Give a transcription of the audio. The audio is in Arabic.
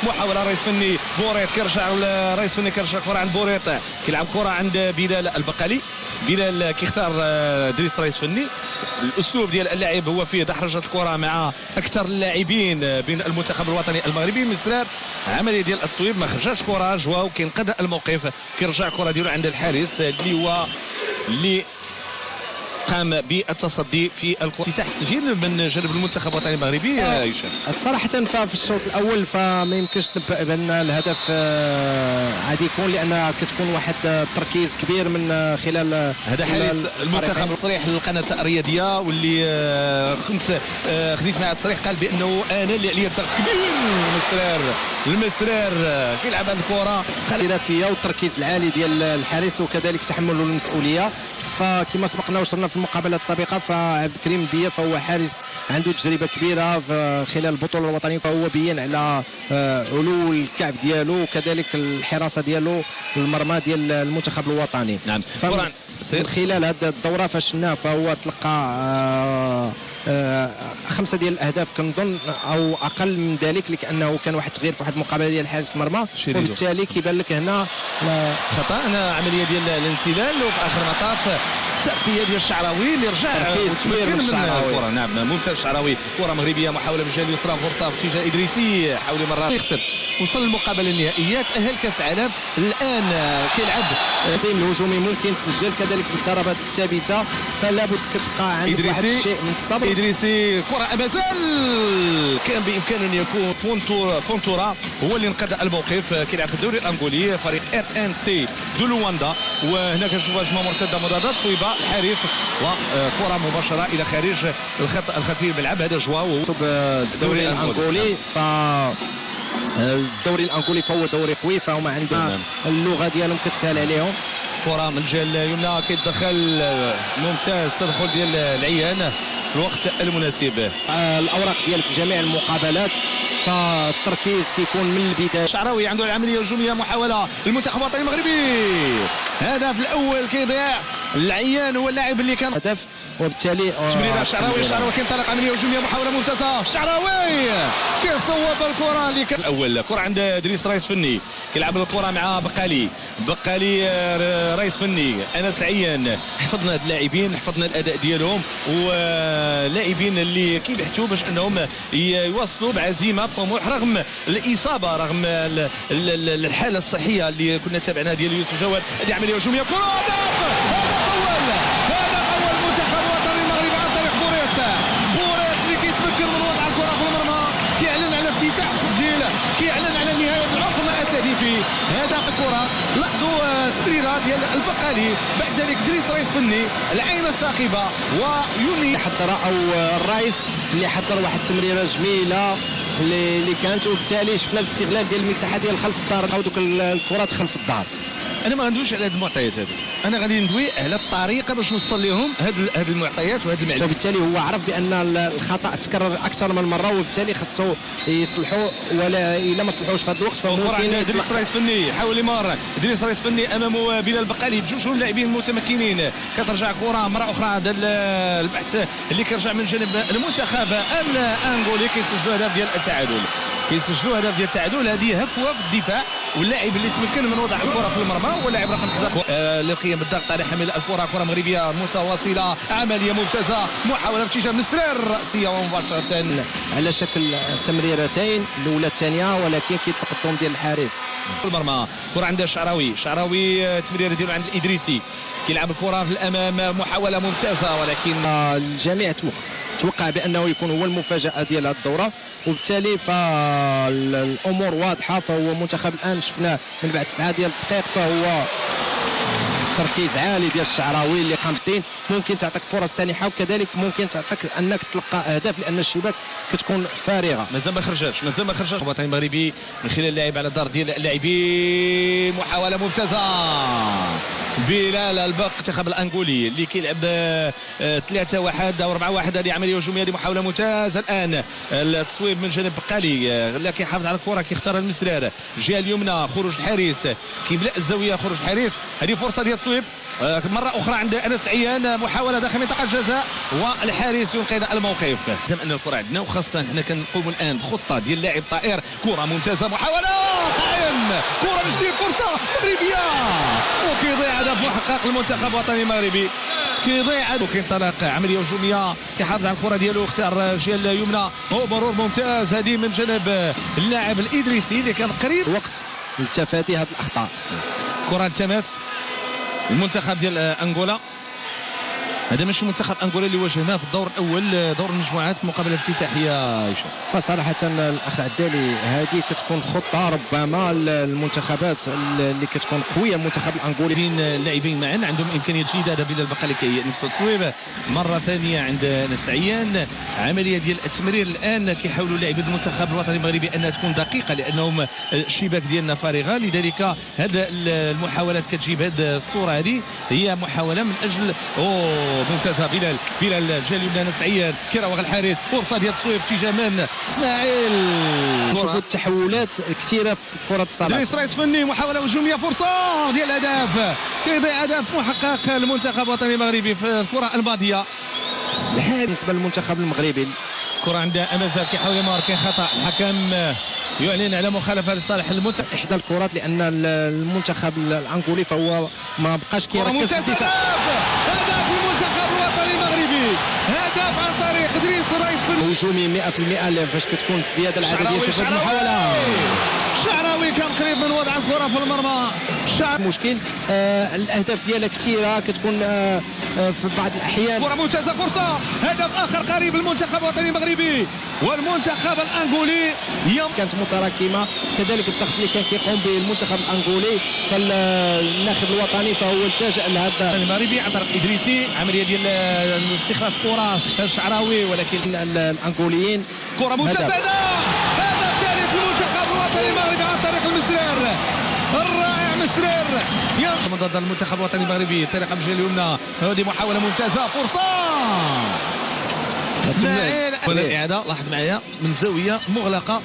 محاوله رئيس فني بوريت كيرجع رئيس فني كيرجع الكره عند بوريت كيلعب كره عند بلال البقالي. بلال كيختار دريس رئيس فني. الاسلوب ديال اللاعب هو فيه دحرجه الكره مع اكثر اللاعبين بين المنتخب الوطني المغربي. مسرار عمليه ديال التصويب ما خرجش كره جواو كينقذ الموقف كيرجع الكره ديالو عند الحارس اللي قام بالتصدي في الكره. افتتاح التسجيل من جانب المنتخب الوطني المغربي هشام. صراحه ففي الشوط الاول فما يمكنش تنبأ بان الهدف غادي يكون لان كتكون واحد التركيز كبير من خلال هذا حارس المنتخب. تصريح للقناه الرياضيه واللي كنت خديت معه تصريح قال بانه انا اللي عليا الضغط كبير. المسرار كيلعب هذه الكره الاحترافيه والتركيز العالي ديال الحارس وكذلك تحمل المسؤوليه. فكما سبقنا وشرنا في المقابلات السابقه فعبد الكريم بيه فهو حارس عنده تجربه كبيره خلال البطوله الوطنيه فهو بين على علو الكعب ديالو وكذلك الحراسه ديالو المرمى ديال المنتخب الوطني. نعم. من خلال هذه الدوره فشفناه فهو تلقى 5 ديال الاهداف كنظن او اقل من ذلك لانه كان واحد التغيير في واحد المقابله ديال حارس المرمى وبالتالي كيبان لك هنا خطا عمليه ديال الانسداد وفي اخر المطاف التغطيه ديال الشعراوي اللي رجع تركيز كبير من الشعراوي. نعم ممتاز الشعراوي. كره مغربيه محاوله من جهه اليسرى فرصه في اتجاه ادريسي حاول مره يخسر وصل المقابله النهائيه تاهل كاس العالم. الان كيلعب التيم الهجومي ممكن تسجل كذلك بالضربات الثابته فلا بد كتبقى عندك واحد الشيء من الصبر. ادريسي كره مازال كان بامكانه ان يكون فونتورا هو اللي انقذ الموقف. كيلعب في الدوري الانغولي فريق RNT دو لواندا. وهنا كنشوفوا هجمه مرتده مضادات تصويبه الحارس وكره مباشره الى خارج الخط الخلفي الملعب. هذا جواو الدوري الانغولي. الدوري الانغولي فهو دوري قوي فهم عندهم اللغه ديالهم كتسهل عليهم. كره من الجهه اليمنى كيتدخل ممتاز تدخل ديال العيان في الوقت المناسب. الاوراق ديالك في جميع المقابلات فالتركيز كيكون من البدايه. الشعراوي عنده العمليه الهجوميه محاوله المنتخب الوطني المغربي. هدف الاول كيضيع. العيان هو اللاعب اللي كان هدف وبالتالي تمريره الشعراوي كينطلق عمليه هجوميه محاوله ممتازه. الشعراوي كيصوب الكره اللي كان الاول. كره عند دريس رئيس فني كيلعب الكره مع بقالي رئيس فني انس العيان. حفظنا هاد اللاعبين حفظنا الاداء ديالهم ولاعبين اللي كيبحثوا باش انهم يواصلوا بعزيمه طموح رغم الاصابه رغم الحاله الصحيه اللي كنا تابعناها ديال يوسف جواد. هذه عمليه هجوميه كره هدف اول منتخب الوطني المغربي عن طريق بوريت اللي كيتمكن من وضع الكره في المرمى كيعلن على افتتاح التسجيل كيعلن على نهايه العقم التهديفي. هدف الكره لاحظوا تمريره ديال البقالي بعد ذلك دريس رئيس فني العين الثاقبه ويوني حضر او الرئيس اللي حضر واحد التمريره جميله اللي كانت وبالتالي شفنا الاستغلال ديال المساحه ديال خلف الدار او دوك الكرات خلف الدار. انا ما غندويش على هذه المعطيات هذه انا غادي ندوي على الطريقه باش نوصل لهم هذه المعطيات وهذه المعلومات. وبالتالي هو عرف بان الخطا تكرر اكثر من مره وبالتالي خصو يصلحوا ولا الا ما صلحوش في هذا الوقت فممكن دريس رئيس فني حاول يمر دريس رئيس فني امامه بلال البقالي بجوج اللاعبين المتمكنين. كترجع كره مره اخرى. هذا البحث اللي كيرجع من جانب المنتخب الانغولي كيسجلوا هدف ديال التعادل. هذه هفوه في الدفاع واللاعب اللي تمكن من وضع الكره في المرمى هو اللاعب رقم 9 للقيام بالضغط على حامل الكره. كره مغربيه متواصله عمليه ممتازه محاوله في اتجاه مسرار راسيه ومباشره على شكل تمريرتين الاولى الثانيه ولكن كيتقدم ديال الحارس في المرمى. كره عند الشعراوي تمريره ديالو عند الادريسي كيلعب الكره في الامام محاوله ممتازه ولكن الجميع توقع بانه يكون هو المفاجاه ديال هذه الدوره وبالتالي فالامور واضحه. فهو منتخب الان شفناه من بعد 9 ديال الدقائق فهو تركيز عالي ديال الشعراوي اللي قام بالدين ممكن تعطيك فرص سانحه وكذلك ممكن تعطيك انك تلقى اهداف لان الشباك كتكون فارغه. مازال ما خرجش الوطني المغربي من خلال اللاعب على الدار ديال اللاعبين. محاوله ممتازه بلال المنتخب الانغولي اللي كيلعب 3-1 او 4-1. هذه عمليه هجوميه هذه محاوله ممتازه. الان التصويب من جانب بقالي اللي كيحافظ على الكره كيختار المسرار الجهه اليمنى خروج الحارس كيملا الزاويه خروج الحارس. هذه فرصه ديال تصويب مرة أخرى عند أنس عيان، محاولة داخل منطقة الجزاء والحارس ينقذ الموقف. أن الكرة عندنا وخاصة حنا كنقوموا الآن بخطة ديال اللاعب طائر. كرة ممتازة، محاولة قائم، كرة من جديد، فرصة مغربية وكيضيع هدف محقق للمنتخب الوطني المغربي. كيضيع وكينطلق عملية هجومية، كيحافظ على الكرة ديالو، اختار الجهة اليمنى، هو مرور ممتاز هذه من جانب اللاعب الإدريسي اللي كان قريب. وقت لتفادي هذه الأخطاء. كرة التماس المنتخب ديال انغولا. هذا ماشي منتخب انغولا اللي واجهناه في الدور الاول، دور المجموعات، مقابله افتتاحيه. فصراحه الاخ عدالي هذه كتكون خطه ربما المنتخبات اللي كتكون قويه، المنتخب الانغولي بين اللاعبين معا عندهم امكانيات جيده. هذا بلال البقالي كي نفسه تصويب مره ثانيه عند نسعيان. عمليه ديال التمرير الان كيحاولوا لاعبي المنتخب الوطني المغربي انها تكون دقيقه لانهم الشباك ديالنا فارغه، لذلك هذا المحاولات كتجيب هذه الصوره. هذه هي محاوله من اجل ممتازه. بلال الجهه اليمنى نسعيان، كيراوغ الحارس، فرصه ديال التصويب في اتجاه من اسماعيل. نشوفوا التحولات كثيره في كره الصالات. دريس رئيس فني، محاوله هجوميه، فرصه ديال الهدف، كيضيع هدف محقق المنتخب الوطني المغربي في الكره الماضيه. بالنسبه للمنتخب المغربي كره عند امازال كيحاول يمر، كاين خطا، الحكم يعلن على مخالفه لصالح المنتخب. احدى الكرات لان المنتخب الانغولي فهو ما بقاش كيركز في الدفاع. هدف المنتخب الوطني المغربي، هدف عن طريق ادريس رئيس فني، هجومي 100% فاش كتكون الزياده العدديه في المحاوله. الشعراوي كان قريب من وضع الكره في المرمى. المشكل الاهداف ديالها كثيره كتكون في بعض الاحيان. كره ممتازه، فرصه، هدف اخر قريب المنتخب الوطني المغربي والمنتخب الانغولي. كانت متراكمه، كذلك الضغط اللي كان كيقوم به المنتخب الانغولي، فالناخب الوطني فهو التجأ لهذا المغربي عن طريق ادريسي. عمليه ديال استخلاص كره الشعراوي، ولكن الانغوليين. كره ممتازه، هدف ثالث للمنتخب الوطني المغربي عن طريق المسرير الرائع، مسرير ضد المنتخب الوطني المغربي. طريقه من الجهه اليمنى، هذه محاوله ممتازه، فرصه اسماعيل. الاعاده لاحظ معايا من زاويه مغلقه